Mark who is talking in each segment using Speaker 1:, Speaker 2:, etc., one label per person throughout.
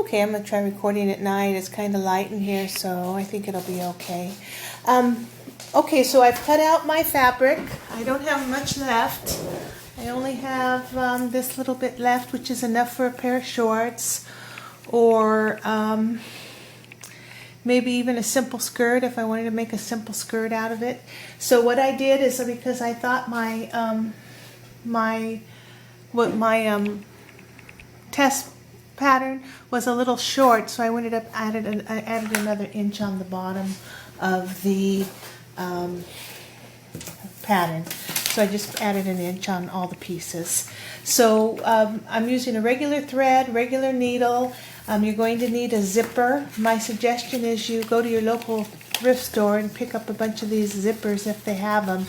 Speaker 1: Okay, I'm going to try recording at night. It's kind of light in here, so I think it'll be okay. Okay, so I've cut out my fabric. I don't have much left. I only have this little bit left, which is enough for a pair of shorts, or maybe even a simple skirt if I wanted to make a simple skirt out of it. So what I did is, because I thought my test pattern was a little short, so I ended up added another inch on the bottom of the pattern. So I just added an inch on all the pieces. So I'm using a regular thread, regular needle. You're going to need a zipper. My suggestion is you go to your local thrift store and pick up a bunch of these zippers if they have them,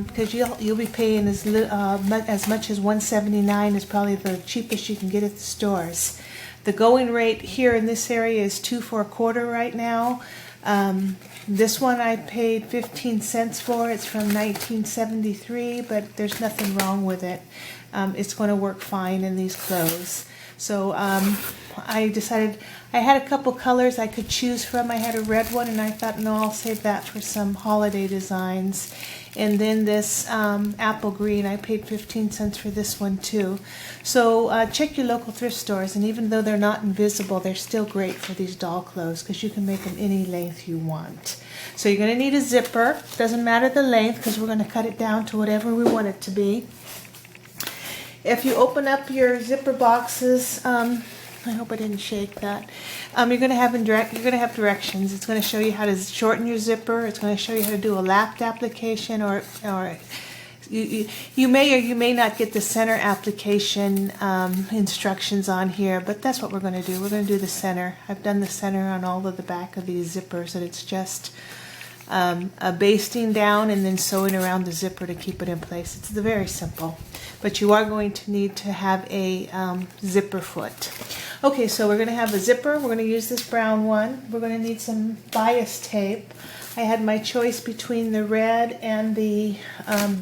Speaker 1: because you'll be paying as much as $1.79 is probably the cheapest you can get at the stores. The going rate here in this area is $2 for a quarter right now. This one I paid 15 cents for. It's from 1973, but there's nothing wrong with it. It's going to work fine in these clothes. So I decided I had a couple colors I could choose from. I had a red one, and I thought, no, I'll save that for some holiday designs. And then this apple green, I paid 15 cents for this one too. So check your local thrift stores, and even though they're not invisible, they're still great for these doll clothes because you can make them any length you want. So you're going to need a zipper. Doesn't matter the length because we're going to cut it down to whatever we want it to be. If you open up your zipper boxes, I hope I didn't shake that. You're going to have directions. It's going to show you how to shorten your zipper. It's going to show you how to do a lapped application, or you may or you may not get the center application instructions on here, but that's what we're going to do. We're going to do the center. I've done the center on all of the back of these zippers, and it's just a basting down and then sewing around the zipper to keep it in place. It's very simple, but you are going to need to have a zipper foot. Okay, so we're going to have a zipper. We're going to use this brown one. We're going to need some bias tape. I had my choice between the red and the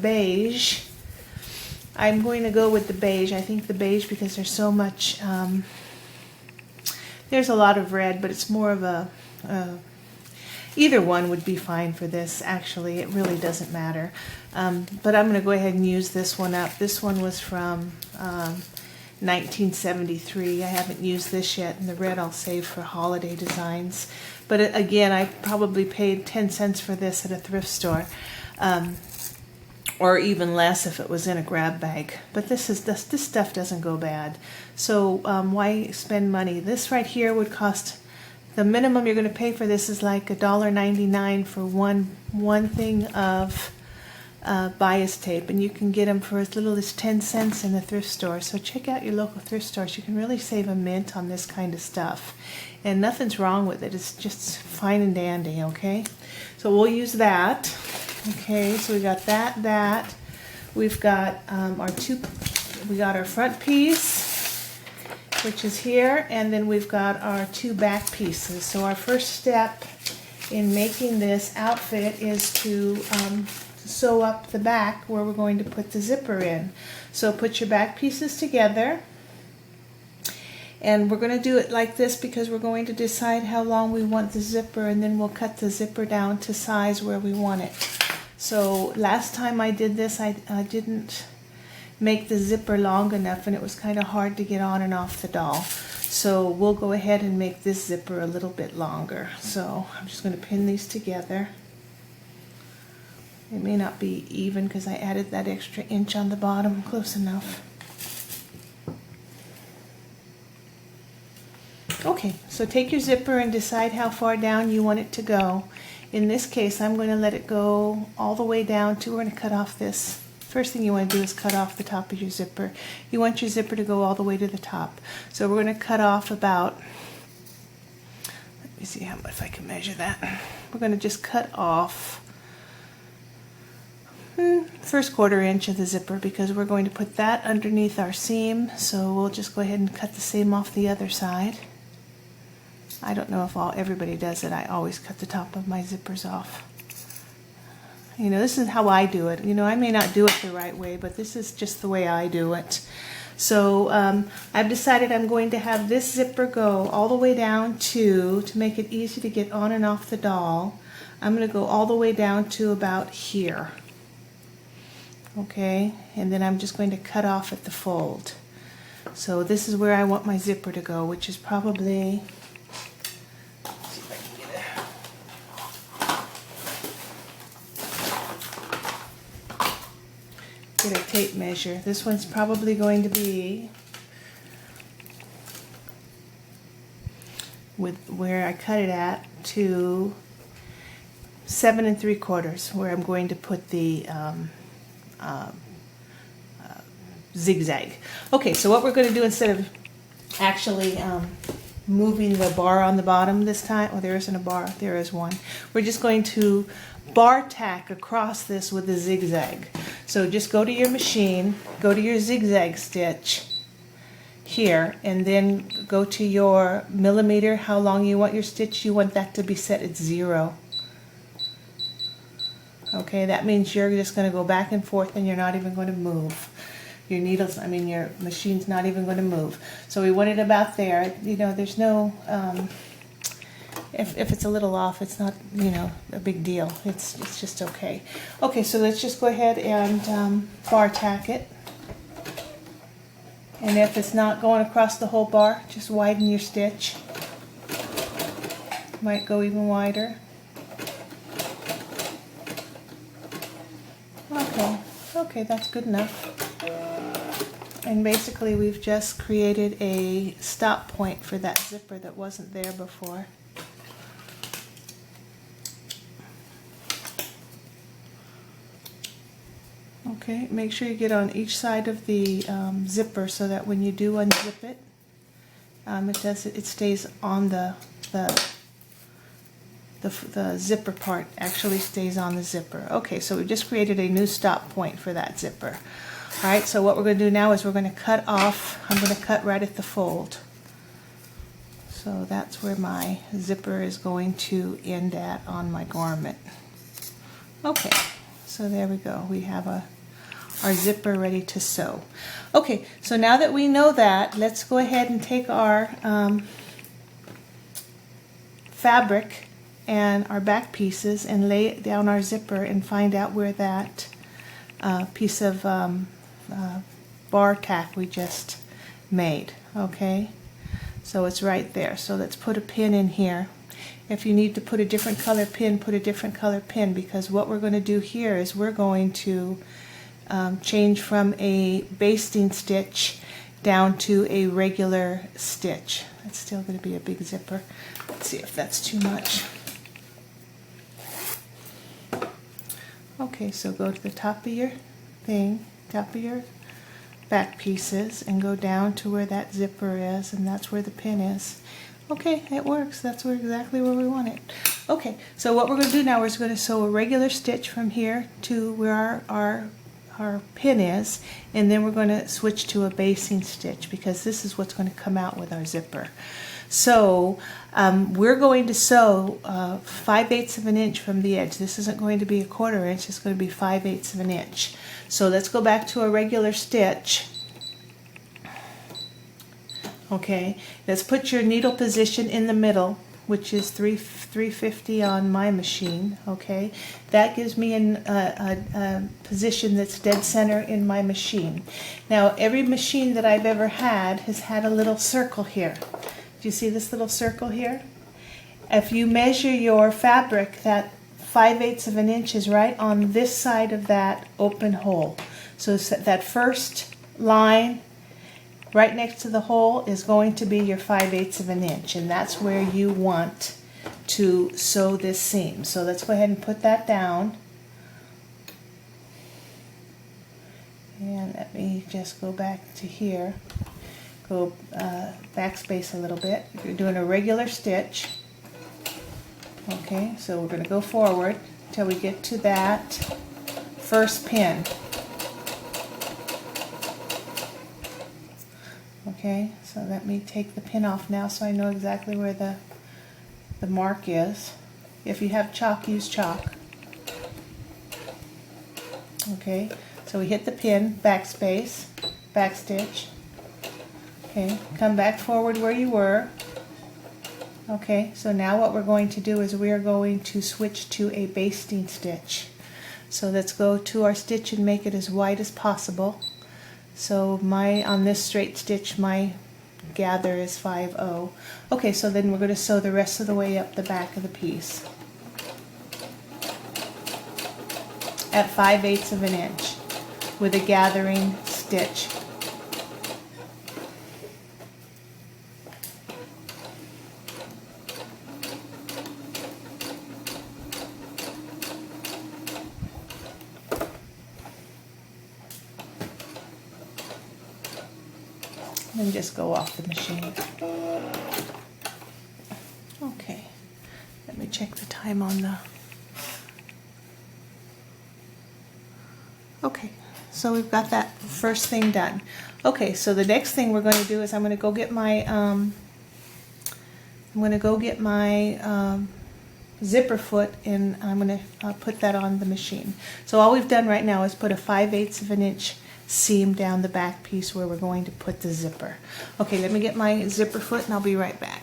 Speaker 1: beige. I'm going to go with the beige. I think the beige because there's so much, there's a lot of red, but it's more of a either one would be fine for this, actually. It really doesn't matter. But I'm going to go ahead and use this one up. This one was from 1973. I haven't used this yet, and the red I'll save for holiday designs. But again, I probably paid 10 cents for this at a thrift store, or even less if it was in a grab bag. But this stuff doesn't go bad. So why spend money? This right here would cost... The minimum you're going to pay for this is like $1.99 for one thing of bias tape, and you can get them for as little as 10 cents in the thrift store. So check out your local thrift stores. You can really save a mint on this kind of stuff, and nothing's wrong with it. It's just fine and dandy. Okay, so we'll use that. Okay, so we got that. We've got we got our front piece, which is here, and then we've got our two back pieces. So our first step in making this outfit is to sew up the back where we're going to put the zipper in. So put your back pieces together, and we're going to do it like this because we're going to decide how long we want the zipper, and then we'll cut the zipper down to size where we want it. So last time I did this, I didn't make the zipper long enough, and it was kind of hard to get on and off the doll. So we'll go ahead and make this zipper a little bit longer. So I'm just going to pin these together. It may not be even because I added that extra inch on the bottom. Close enough. Okay, so take your zipper and decide how far down you want it to go. In this case, I'm going to let it go all the way down to, we're going to cut off this. First thing you want to do is cut off the top of your zipper. You want your zipper to go all the way to the top. So we're going to cut off about, let me see if I can measure that. We're going to just cut off first 1/4 inch of the zipper because we're going to put that underneath our seam. So we'll just go ahead and cut the same off the other side. I don't know if everybody does it. I always cut the top of my zippers off. You know, this is how I do it. You know, I may not do it the right way, but this is just the way I do it. So I've decided I'm going to have this zipper go all the way down to make it easy to get on and off the doll, I'm going to go all the way down to about here. Okay, and then I'm just going to cut off at the fold. So this is where I want my zipper to go, which is probably, let's see if I can get a tape measure. This one's probably going to be with where I cut it at to 7 3/4, where I'm going to put the zigzag. Okay, so what we're going to do, instead of actually moving the bar on the bottom this time, oh, there isn't a bar, there is one. We're just going to bar tack across this with a zigzag. So just go to your machine, go to your zigzag stitch here, and then go to your millimeter, how long you want your stitch. You want that to be set at 0. Okay, that means you're just going to go back and forth and you're not even going to move. Your needles, I mean your machine's not even going to move. So we want it about there. You know, there's no, if it's a little off, it's not, you know, a big deal. It's just okay. Okay, so let's just go ahead and bar tack it. And if it's not going across the whole bar, just widen your stitch. Might go even wider. Okay, that's good enough. And basically we've just created a stop point for that zipper that wasn't there before. Okay, make sure you get on each side of the zipper so that when you do unzip it, it stays on the zipper part actually stays on the zipper. Okay, so we just created a new stop point for that zipper. Alright, so what we're going to do now is we're going to cut off, I'm going to cut right at the fold. So that's where my zipper is going to end at on my garment. Okay, so there we go. We have our zipper ready to sew. Okay, so now that we know that, let's go ahead and take our fabric and our back pieces and lay it down our zipper and find out where that piece of bar tack we just made. Okay, so it's right there. So let's put a pin in here. If you need to put a different color pin, put a different color pin, because what we're going to do here is we're going to change from a basting stitch down to a regular stitch. That's still going to be a big zipper. Let's see if that's too much. Okay, so go to the top of your thing, top of your back pieces, and go down to where that zipper is, and that's where the pin is. Okay, it works. That's exactly where we want it. Okay, so what we're going to do now is we're going to sew a regular stitch from here to where our pin is, and then we're going to switch to a basting stitch, because this is what's going to come out with our zipper. So we're going to sew 5/8 of an inch from the edge. This isn't going to be 1/4 inch, it's going to be 5/8 of an inch. So let's go back to a regular stitch. Okay, let's put your needle position in the middle, which is 350 on my machine. Okay, that gives me a position that's dead center in my machine. Now, every machine that I've ever had has had a little circle here. Do you see this little circle here? If you measure your fabric, that 5/8 of an inch is right on this side of that open hole. So that first line right next to the hole is going to be your 5/8 of an inch, and that's where you want to sew this seam. So let's go ahead and put that down. And let me just go back to here. Go backspace a little bit. If you're doing a regular stitch, okay, so we're going to go forward till we get to that first pin. Okay, so let me take the pin off now so I know exactly where the mark is. If you have chalk, use chalk. Okay, so we hit the pin, backspace, backstitch, Okay, come back forward where you were. Okay, so now what we're going to do is we are going to switch to a basting stitch. So let's go to our stitch and make it as wide as possible. So on this straight stitch, my gather is 5/0. Okay, so then we're going to sew the rest of the way up the back of the piece at 5/8 of an inch with a gathering stitch. And just go off the machine. Okay, let me check the time on the... Okay, so we've got that first thing done. Okay, so the next thing we're going to do is I'm going to go get my zipper foot, and I'm going to put that on the machine. So all we've done right now is put a 5/8 of an inch seam down the back piece where we're going to put the zipper. Okay, let me get my zipper foot and I'll be right back.